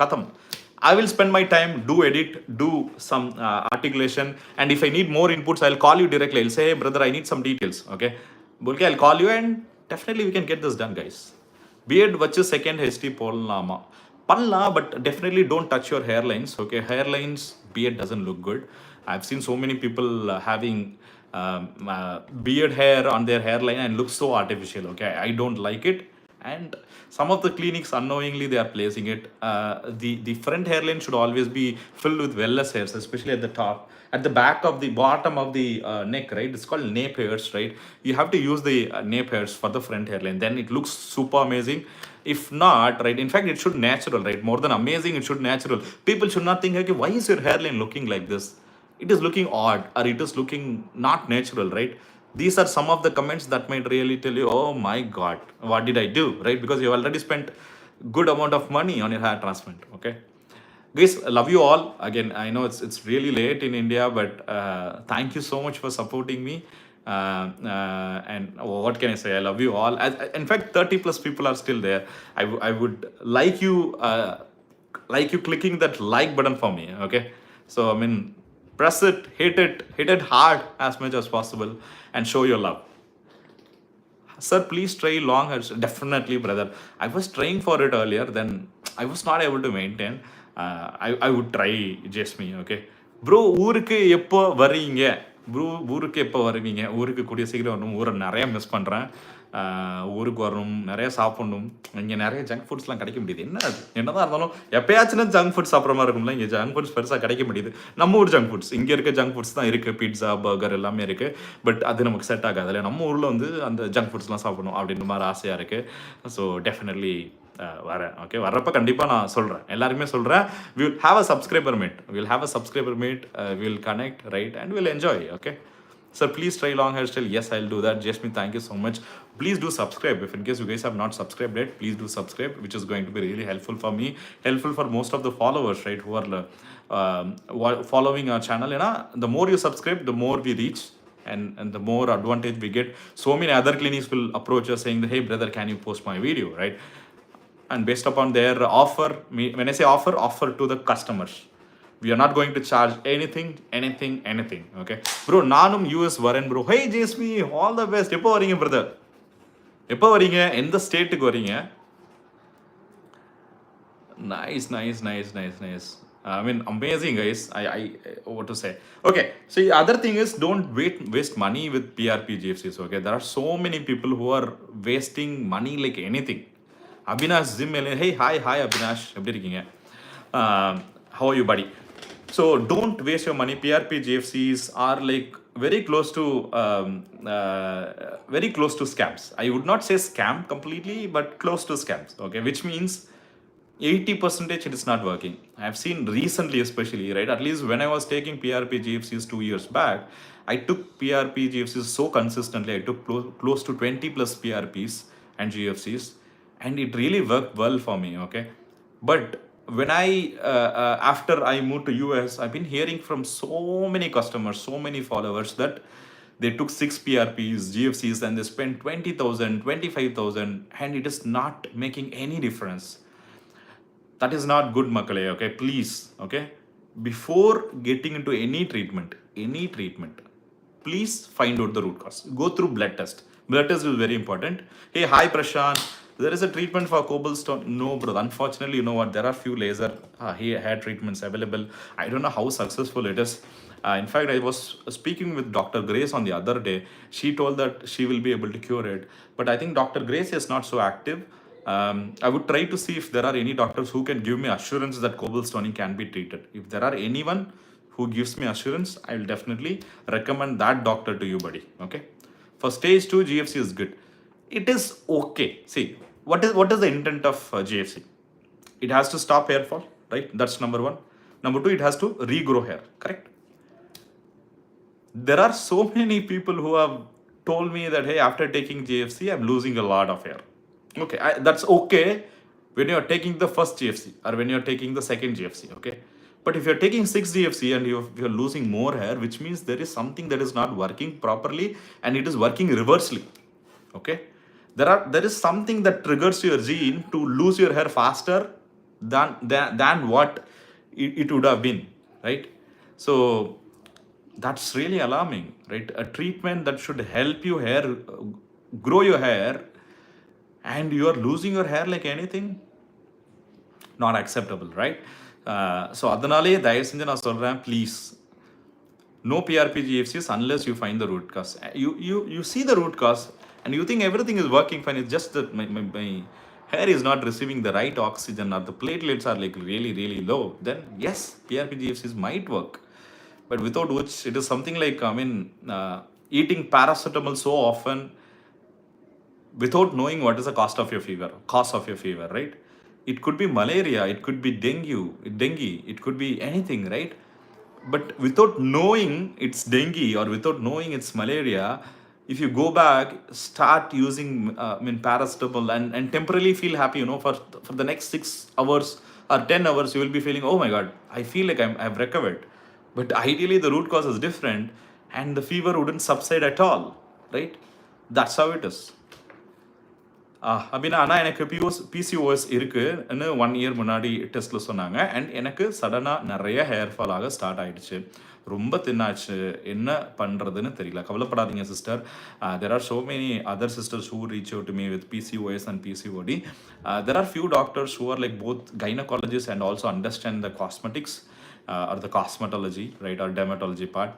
khatam. I will spend my time, do edit, do some articulation, and if I need more inputs, I'll call you directly. I'll say, hey brother, I need some details, okay? Bulke, I'll call you, and definitely we can get this done, guys. Beard வச்சு second HD போடலாமா? பண்ணலாம், but definitely don't touch your hairlines. Okay, hairlines beard doesn't look good. I've seen so many people having beard hair on their hairline and looks so artificial. Okay, I don't like it. And some of the clinics unknowingly they are placing it. The front hairline should always be filled with vellus hairs, especially at the top. At the back of the bottom of the neck, right? It's called nape hairs, right? You have to use the nape hairs for the front hairline. Then it looks super amazing. If not, right? In fact, it should natural, right? More than amazing, it should natural. People should not think, okay, why is your hairline looking like this? It is looking odd, or it is looking not natural, right? These are some of the comments that might really tell you, oh my God, what did I do, right? Because you already spent good amount of money on your hair transplant, okay? Guys, I love you all. Again, I know it's really late in India, but thank you so much for supporting me. And what can I say? I love you all. In fact, 30 plus people are still there. I would like you clicking that like button for me, okay? So, I mean, press it, hit it hard as much as possible, and show your love. Sir, please try long hair. Definitely, brother. I was trying for it earlier, then I was not able to maintain. I would try Jasmine, okay? Bro, ஊருக்கு எப்போ வரீங்க? ஊருக்கு கூடிய சீக்கிரம் வரணும். ஊரை நிறையா miss பண்ணுறேன். ஊருக்கு வரணும், நிறைய சாப்பிடணும். இங்கே நிறைய ஜங்க் ஃபுட்ஸ்லாம் கிடைக்க முடியுது. என்னதான் இருந்தாலும் எப்பயாச்சும் ஜங்க் ஃபுட்ஸ் சாப்பிட்ற மாதிரி இருக்கும்ல. இங்கே ஜங்க் ஃபுட்ஸ் பெருசாக கிடைக்க முடியுது. நம்ம ஊர் ஜங்க் ஃபுட்ஸ், இங்கே இருக்க ஜங்க் ஃபுட்ஸ் தான் இருக்குது. பீட்சா, பர்கர் எல்லாமே இருக்குது. பட் அது நமக்கு செட் ஆகாது. இல்லை, நம்ம ஊரில் வந்து அந்த ஜங்க் ஃபுட்ஸ்லாம் சாப்பிடணும் அப்படின்ற மாதிரி ஆசையாக இருக்குது. ஸோ டெஃபினெட்லி வரேன். ஓகே, வர்றப்ப கண்டிப்பாக நான் சொல்கிறேன், எல்லாருமே சொல்கிறேன். Will have a subscriber meet, will connect, right, and will enjoy. Okay sir, please try long hairstyle. Yes, I'll do that. Jasmine, thank you so much. Please do subscribe. If in case you guys have not subscribed yet, please do subscribe, which is going to be really helpful for me, helpful for most of the followers, right, who are following our channel. You know, the more you subscribe, the more we reach, and the more advantage we get. So many other clinics will approach us saying, hey brother, can you post my video, right? And based upon their offer, when I say offer to the customers, We are not going to charge anything. Okay, bro, நானும் US வரேன் bro. Hey JSP, all the best. எப்போ வரீங்க brother? எப்போ வரீங்க? எந்த ஸ்டேட்டுக்கு வரீங்க? Nice. I mean, amazing, guys. What to say? Okay, so the other thing is, don't waste money with PRP GFCs. Okay, there are so many people who are wasting money like anything. Abhinash Zim, hey, hi, Abhinash. எப்படி இருக்கீங்க? How are you, buddy? So don't waste your money. PRP GFCs are like very close to scams. I would not say scam completely, but close to scams. Okay, which means 80% it is not working. I have seen recently, especially, right? At least when I was taking PRP GFCs 2 years back, I took PRP GFCs so consistently. I took close to 20 plus PRPs and GFCs, and it really worked well for me. Okay, but when after I moved to US, I've been hearing from so many customers, so many followers, that they took 6 PRPs, GFCs, and they spent 20,000, 25,000, and it is not making any difference. That is not good, makale. Okay, please. Okay, before getting into any treatment, please find out the root cause. Go through blood test. Blood test is very important. Hey, hi Prashant, there is a treatment for cobblestone. No, brother, unfortunately, you know what, there are few laser hair treatments available. I don't know how successful it is. In fact, I was speaking with Dr. Grace on the other day. She told that she will be able to cure it, but I think Dr. Grace is not so active. I would try to see if there are any doctors who can give me assurance that cobblestoning can be treated. If there are anyone who gives me assurance, I will definitely recommend that doctor to you, buddy. Okay, for stage 2 GFC is good. It is okay. See, what is the intent of GFC? It has to stop hair fall, right? That's number 1. Number 2, it has to regrow hair, correct? There are so many people who have told me that, hey, after taking GFC, I'm losing a lot of hair. Okay, that's okay when you're taking the first GFC or when you're taking the second GFC. Okay, but if you're taking 6 GFC and you're losing more hair, which means there is something that is not working properly, and it is working reversely. Okay, there is something that triggers your gene to lose your hair faster than what it would have been, right? So that's really alarming, right? A treatment that should help you grow your hair, and you are losing your hair like anything, not acceptable, right? So adanale dayavu senju na solren, please, no PRP GFCs unless you find the root cause. You see the root cause and you think everything is working fine. It's just that my hair is not receiving the right oxygen, or the platelets are like really low. Then yes, PRP GFCs might work, but without which it is something like, I mean, eating paracetamol so often without knowing what is the cause of your fever, right? It could be malaria, it could be dengue, it could be anything, right? But without knowing it's dengue or without knowing it's malaria, if you go back, start using paracetamol and temporarily feel happy, for the next 6 hours or 10 hours, you will be feeling, oh my god, I feel like I've recovered. But ideally the root cause is different and the fever wouldn't subside at all, right? That's how it is. அப்படின்னா ஆனால் எனக்கு PCOS இருக்குன்னு 1 year முன்னாடி டெஸ்ட்டில் சொன்னாங்க. And எனக்கு சடனாக நிறைய ஹேர் ஃபால் ஆக ஸ்டார்ட் ஆகிடுச்சு, ரொம்ப தின்னாச்சு. என்ன பண்ணுறதுன்னு தெரியல. கவலைப்படாதீங்க sister. There are so many other sisters who reach out to me with PCOS and PCOD. There are few doctors who are like both gynaecologist and also understand the cosmetics or the cosmetology, right, or dermatology part.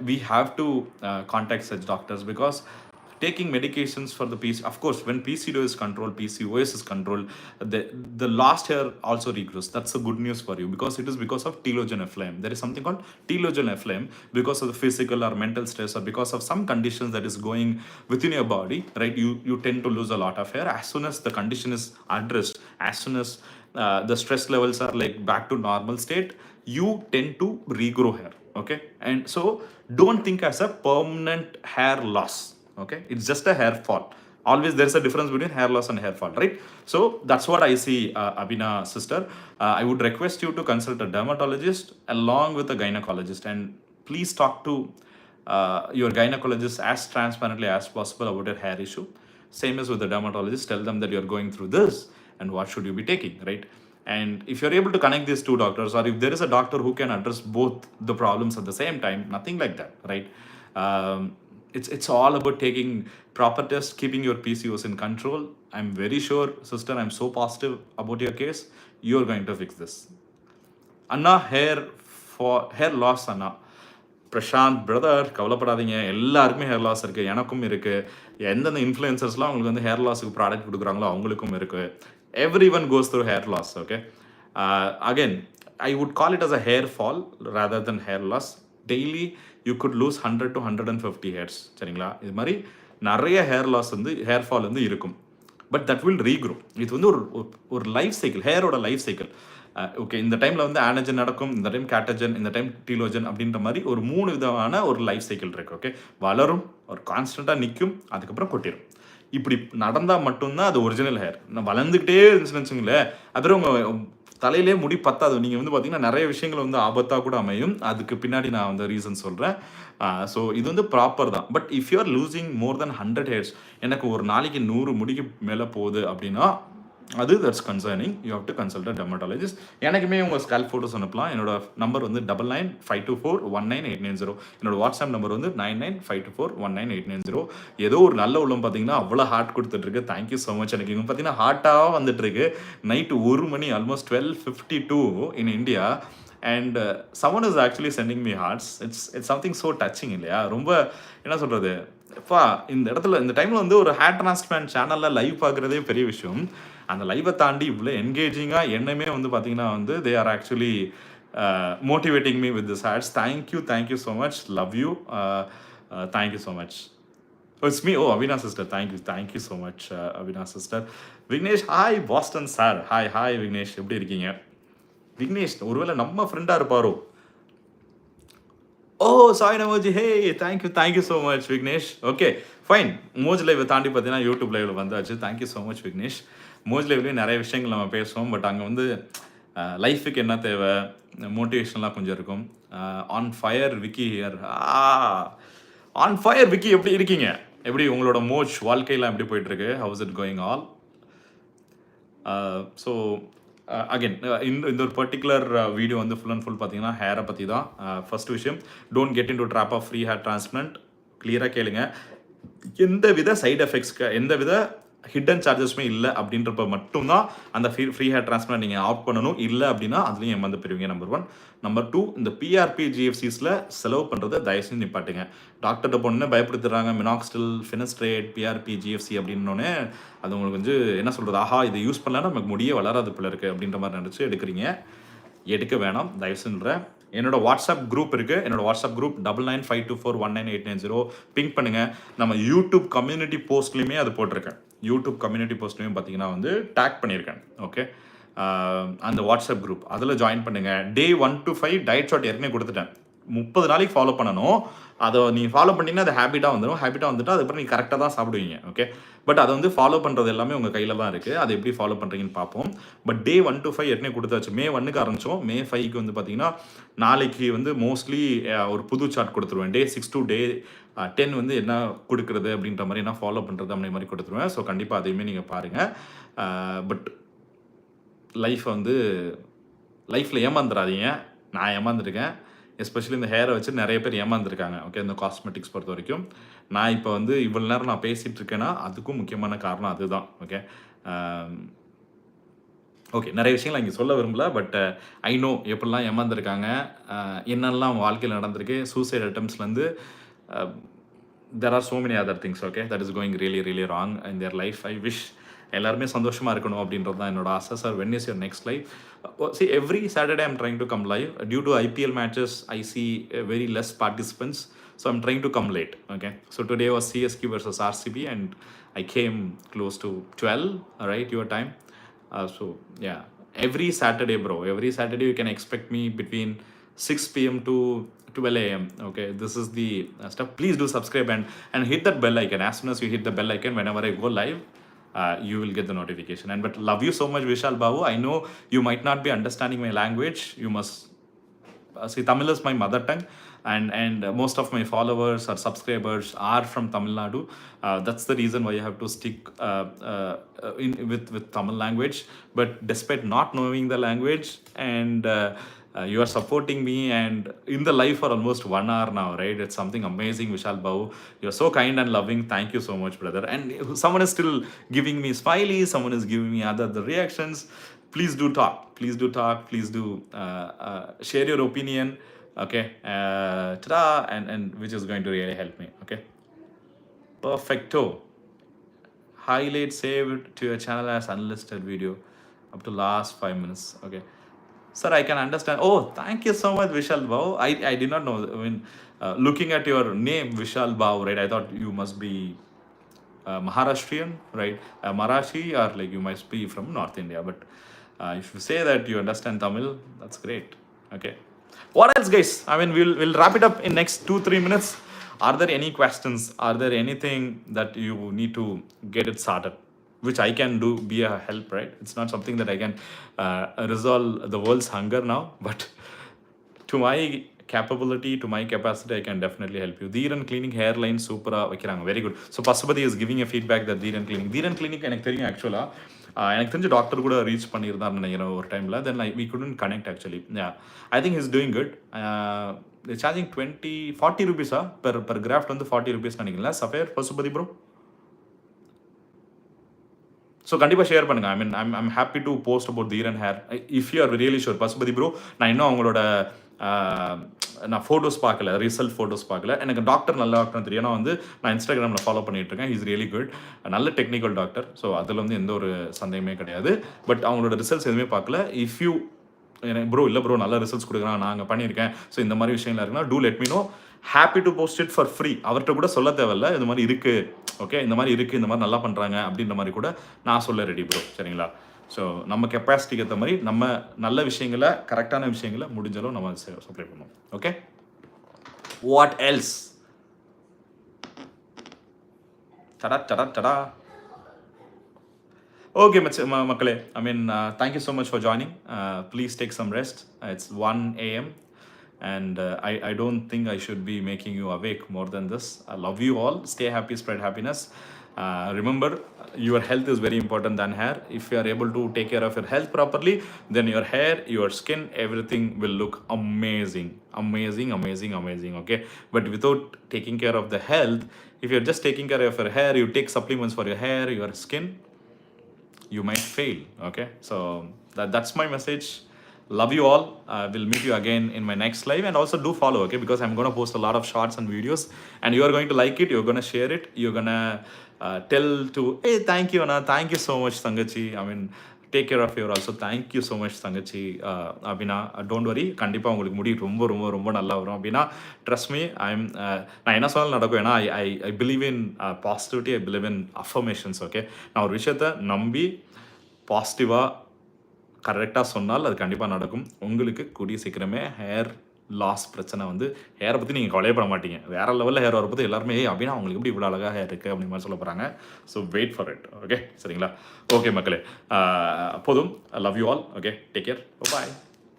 We have to contact such doctors, because taking medications for the PC, of course, when PCO is controlled, PCOS is controlled, the last hair also regrows. That's a good news for you, because it is because of telogen effluent. There is something called telogen effluent because of the physical or mental stress, or because of some conditions that is going within your body, right? You tend to lose a lot of hair. As soon as the condition is addressed, as soon as the stress levels are like back to normal state, you tend to regrow hair. Okay, and so don't think as a permanent hair loss. Okay, it's just a hair fall. Always there's a difference between hair loss and hair fall, right? So that's what I see, Abhina sister. I would request you to consult a dermatologist along with a gynecologist, and please talk to your gynecologist as transparently as possible about your hair issue. Same as with the dermatologist, tell them that you're going through this and what should you be taking, right? And if you're able to connect these two doctors, or if there is a doctor who can address both the problems at the same time, nothing like that, right? um, it's all about taking proper tests, keeping your PCOS in control. I'm very sure, sister, I'm so positive about your case. You're going to fix this. அண்ணா hair loss அண்ணா Prashanth brother, கவலைப்படாதீங்க. எல்லாருக்குமே hair loss இருக்குது, எனக்கும் இருக்குது. எந்தெந்த இன்ஃப்ளூயன்சர்ஸ்லாம் அவங்களுக்கு வந்து ஹேர் லாஸுக்கு ப்ராடக்ட் கொடுக்குறாங்களோ அவங்களுக்கும் இருக்குது. Everyone goes through hair loss. Okay, again I would call it as a hair fall rather than hair loss. Daily you could lose 100 to 150 hairs. சரிங்களா? இது மாதிரி நிறைய ஹேர் லாஸ் வந்து, ஹேர் ஃபால் வந்து இருக்கும். But that will regrow. இது வந்து ஒரு லைஃப் சைக்கிள், ஹேரோட லைஃப் சைக்கிள். ஓகே, இந்த டைமில் வந்து ஆனஜன் நடக்கும், இந்த டைம் கேட்டஜன், இந்த டைம் டீலோஜன் அப்படின்ற மாதிரி ஒரு 3 விதமான ஒரு லைஃப் சைக்கிள் இருக்குது. ஓகே, வளரும், ஒரு கான்ஸ்டண்ட்டாக நிற்கும், அதுக்கப்புறம் கொட்டிடும். இப்படி நடந்தால் மட்டும்தான் அது ஒரிஜினல் ஹேர். நான் வளர்ந்துக்கிட்டே இருந்துச்சுன்னு வச்சுங்களேன், அப்புறம் உங்கள் தலையிலே முடி பத்தாது. நீங்கள் வந்து பார்த்தீங்கன்னா நிறைய விஷயங்கள் வந்து ஆபத்தாக கூட அமையும். அதுக்கு பின்னாடி நான் வந்து ரீசன் சொல்கிறேன். ஸோ இது வந்து ப்ராப்பர் தான். But if you are losing more then 100 hairs, எனக்கு ஒரு நாளைக்கு 100 முடிக்கு மேலே போகுது அப்படின்னா அது that's concerning. You have to consult a dermatologist. எனக்குமே உங்கள் ஸ்கேல்ப் ஃபோட்டோஸ் அனுப்பலாம். என்னோட நம்பர் வந்து 9952419890. என்னோட வாட்ஸ்அப் நம்பர் வந்து 9952419890. ஏதோ ஒரு நல்ல உள்ளம் பார்த்தீங்கன்னா அவ்வளோ ஹார்ட் கொடுத்துட்ருக்கு. Thank you so much. எனக்கு இவங்க பார்த்தீங்கன்னா ஹார்ட்டாக வந்துட்டுருக்கு. நைட்டு 1 மணி, almost 12:52 in India. And someone is actually sending me hearts. It's something so touching இல்லையா? ரொம்ப என்ன சொல்கிறது, எப்பா இந்த இடத்துல இந்த டைமில் வந்து ஒரு ஹேர் டிரான்ஸ்பிளான்ட் சேனலில் லைவ் பார்க்குறதே பெரிய விஷயம். அந்த லைவை தாண்டி இவ்வளோ என்கேஜிங்காக என்னமே வந்து பார்த்தீங்கன்னா வந்து they are actually motivating me with this hats. Thank you so much. Love you. Thank you so much. It's me. Avina sister, thank you so much Avina sister. Vignesh, hi Boston sir. Hi Vignesh, எப்படி இருக்கீங்க? விக்னேஷ் ஒருவேளை நம்ம ஃப்ரெண்டாக இருப்பாரோ? Sai Namoji, hey thank you so much Vignesh. Okay fine. Moj லைவை தாண்டி பார்த்தீங்கன்னா YouTube லைவில் வந்தாச்சு. Thank you so much Vignesh. Moj லைவ்லேயும் நிறைய விஷயங்கள் நம்ம பேசுவோம். பட் அங்கே வந்து லைஃபுக்கு என்ன தேவை, மோட்டிவேஷன்லாம் கொஞ்சம் இருக்கும். On fire Vicky here. On fire Vicky, எப்படி இருக்கீங்க? எப்படி உங்களோட மோஜ் வாழ்க்கையெல்லாம் எப்படி போயிட்டுருக்கு? How's it going all? So again இந்த ஒரு பர்டிகுலர் வீடியோ வந்து ஃபுல் அண்ட் ஃபுல் பார்த்தீங்கன்னா ஹேரை பற்றி தான். ஃபர்ஸ்ட் விஷயம், don't get into trap of free hair transplant. கிளியராக கேளுங்க. எந்த வித சைட் எஃபெக்ட்ஸ்க்கு, எந்த வித ஹிடன் சார்ஜஸ்மே இல்லை அப்படின்றப்ப மட்டும்தான் அந்த ஃப்ரீ ஹேர் டிரான்ஸ்பிளான்ட் நீங்கள் ஆஃப் பண்ணணும். இல்லை அப்படின்னா அதுலேயும் ஏமாந்து பெறுவீங்க. நம்பர் 1. நம்பர் 2, இந்த பிஆர்பி ஜிஎஃப்சிஸில் செலவு பண்ணுறதை தயவு செஞ்சு நிப்பாட்டுங்க. டாக்டர்கிட்ட போனோன்னே பயப்படுத்துறாங்க. மினாக்சிடில், ஃபினஸ்ட்ரேட், பிஆர்பி ஜிஎஃப்சி அப்படின்னோடனே அது உங்களுக்கு வந்து என்ன சொல்கிறது, ஆஹா இதை யூஸ் பண்ணலாம் நமக்கு முடிய வளராது பிள்ளை இருக்குது அப்படின்ற மாதிரி நினச்சி எடுக்கிறீங்க. எடுக்க வேணாம், தயவு செஞ்சுறேன். என்னோட வாட்ஸ்அப் குரூப் இருக்குது. என்னோட வாட்ஸ்அப் குரூப் 9952419890. பிங்க் பண்ணுங்கள். நம்ம யூடியூப் கம்யூனிட்டி போஸ்ட்லேயுமே அது போட்டிருக்கேன். யூடியூப் கம்யூனிட்டி போஸ்ட்லேயும் பார்த்தீங்கன்னா வந்து டேக் பண்ணியிருக்கேன். ஓகே, அந்த வாட்ஸ்அப் குரூப் அதில் ஜாயின் பண்ணுங்கள். Day 1 to 5 டயட் சார்ட் ஏற்கனவே கொடுத்துட்டேன். 30 நாளைக்கு ஃபாலோ பண்ணணும். அதை நீங்கள் ஃபாலோ பண்ணிங்கன்னா அது ஹேபிட்டாக வந்துடும். ஹேபிட்டாக வந்துட்டு அதுக்கப்புறம் நீங்கள் கரெக்டாக தான் சாப்பிடுவீங்க. ஓகே, பட் அதை வந்து ஃபாலோ பண்ணுறது எல்லாமே உங்கள் கையில் தான் இருக்குது. அதை எப்படி ஃபாலோ பண்ணுறீங்கன்னு பார்ப்போம். பட் Day 1 to 5 ஏற்கனவே கொடுத்தாச்சு. May 1க்கு ஆரம்பித்தோம். May 5க்கு வந்து பார்த்தீங்கன்னா நாளைக்கு வந்து மோஸ்ட்லி ஒரு புது சார்ட் கொடுத்துருவேன். Day 6 to Day 10 வந்து என்ன கொடுக்குறது அப்படின்ற மாதிரி, என்ன ஃபாலோ பண்ணுறது அப்படி மாதிரி கொடுத்துருவேன். ஸோ கண்டிப்பாக அதையுமே நீங்கள் பாருங்கள். பட் லைஃப்பில் ஏமாந்துடாதீங்க. நான் ஏமாந்துருக்கேன். எஸ்பெஷலி இந்த ஹேரை வச்சு நிறைய பேர் ஏமாந்துருக்காங்க. ஓகே, இந்த காஸ்மெட்டிக்ஸ் பொறுத்த வரைக்கும். நான் இப்போ வந்து இவ்வளோ நேரம் நான் பேசிகிட்டு இருக்கேன்னா அதுக்கும் முக்கியமான காரணம் அதுதான். ஓகே, நிறைய விஷயங்கள் இங்கே சொல்ல விரும்பல. பட் ஐ நோ எப்படிலாம் ஏமாந்துருக்காங்க, என்னெல்லாம் வாழ்க்கையில் நடந்திருக்கு. சூசைட் அட்டம்ப்ஸ்லேருந்து there are so many other things, okay, that is going really really wrong in their life. I wish எல்லாருமே சந்தோஷமாக இருக்கணும் அப்படின்றது தான் என்னோட ஆசை. Sir, when is your next live? See, every Saturday I'm trying to come live. Due to IPL matches, I see very less participants, so I'm trying to come late. Okay, so today was CSK versus RCB and I came close to 12, right, your time. So yeah, every Saturday bro, every Saturday you can expect me between 6 p.m. to 12 a.m. Okay, this is the stuff. Please do subscribe and hit that bell icon. As soon as you hit the bell icon, whenever I go live, you will get the notification. And but love you so much, Vishal Babu. I know you might not be understanding my language. You must see, Tamil is my mother tongue, and most of my followers or subscribers are from Tamil Nadu. That's the reason why I have to stick with Tamil language. But despite not knowing the language, and you are supporting me and in the live for almost 1 hour now, right? It's something amazing, Vishal Bau. You're so kind and loving. Thank you so much, brother. And someone is still giving me smileys, someone is giving me other reactions. Please do talk, please do talk, please do share your opinion, okay? Ta-da, and which is going to really help me, okay? Perfecto. Highlight saved to your channel as unlisted video up to last 5 minutes, okay? Sir, I can understand. Oh, thank you so much, Vishal Bau. I did not know. I mean, looking at your name, Vishal Bau, right? I thought you must be Maharashtrian, right? Marathi, or like you must be from North India. But if you say that you understand Tamil, that's great. Okay. What else, guys? I mean, we'll wrap it up in next 2-3 minutes. Are there any questions? Are there anything that you need to get it started, which I can do, be a help, right? It's not something that I can resolve the world's hunger now, but to my capability, to my capacity, I can definitely help you. Dheeran cleaning hairline super வைக்கிறாங்க. Very good. So Pasupati is giving a feedback that Dheeran clinic எனக்கு தெரியும் ஆக்சுவலா. எனக்கு தெரிஞ்ச doctor கூட reach பண்ணியிருந்தார் நினைக்கிறேன் ஒரு டைமில். தென் we couldn't connect actually. Yeah, I think he's doing good. They're charging 40 rupees per graft வந்து 40 rupees நினைக்கிறேன். Sapphire, Pasupati bro. ஸோ கண்டிப்பாக ஷேர் பண்ணுங்கள். I mean I'm happy to post about Dheeran here if you are really sure. Pasupati bro, நான் இன்னும் அவங்களோட நான் photos பார்க்கல, result photos பார்க்கல. எனக்கு டாக்டர் நல்ல டாக்டர் தெரியும். ஏன்னா வந்து நான் இன்ஸ்டாகிராமில் ஃபாலோ பண்ணிட்டு இருக்கேன். இஸ் ரியலி குட், நல்ல டெக்னிக்கல் டாக்டர். ஸோ அதில் வந்து எந்த ஒரு சந்தேகமே கிடையாது. பட் அவங்களோட ரிசல்ட்ஸ் எதுவுமே பார்க்கல. இஃப் யூ ப்ரோ இல்லை ப்ரோ நல்ல ரிசல்ட்ஸ் கொடுக்குறான், நாங்கள் பண்ணியிருக்கேன், ஸோ இந்த மாதிரி விஷயங்கள் இருக்குன்னா do let me know. Happy to post it for free. அவர்கிட்ட கூட சொல்ல தேவையில்ல, இது மாதிரி இருக்குது, ஓகே, இந்த மாதிரி இருக்குது, இந்த மாதிரி நல்லா பண்ணுறாங்க அப்படின்ற மாதிரி கூட நான் சொல்ல ரெடி ப்ரோ, சரிங்களா? ஸோ நம்ம கெப்பாசிட்டிக்கு ஏற்ற மாதிரி நம்ம நல்ல விஷயங்களை, கரெக்டான விஷயங்களை முடிஞ்சாலும் நம்ம சப்ளை பண்ணுவோம், ஓகே? What else? டடா டடா டடா. Okay, Makale. I mean, thank you so much for joining. Please take some rest. It's 1 a.m. and I don't think I should be making you awake more than this. I love you all. Stay happy, spread happiness. Remember, your health is very important than hair. If you are able to take care of your health properly, then your hair, your skin, everything will look amazing. Amazing, amazing, amazing, okay? But without taking care of the health, if you're just taking care of your hair, you take supplements for your hair, your skin, you might fail, okay? So that's my message. Love you all. We'll meet you again in my next live, and also do follow, okay? Because I'm going to post a lot of shorts and videos, and you are going to like it, you're going to share it, you're going to tell to, hey, thank you Anna, thank you so much Sangachi. I mean, take care of your also. Thank you so much Sangachi. Abhina, don't worry, கண்டிப்பாக உங்களுக்கு முடி ரொம்ப ரொம்ப ரொம்ப நல்லா வரும். அப்படின்னா trust me, நான் என்ன சொன்னாலும் நடக்கும். ஏன்னா I believe in positivity, I believe in affirmations, okay? நான் ஒரு விஷயத்த நம்பி பாசிட்டிவாக கரெக்டாக சொன்னால் அது கண்டிப்பாக நடக்கும். உங்களுக்கு கூடிய சீக்கிரமே ஹேர் லாஸ் பிரச்சனை வந்து, ஹேரை பற்றி நீங்கள் கவலையப்பட மாட்டீங்க. வேறு லெவலில் ஹேர் வரப்போது எல்லாருமே அப்படின்னா அவங்களுக்கு எப்படி இவ்வளோ அழகாக ஹேர் இருக்குது அப்படி மாதிரி சொல்ல போகிறாங்க. So wait for it, okay? சரிங்களா? ஓகே மக்களே, போதும். Love you all, okay? Take care, bye.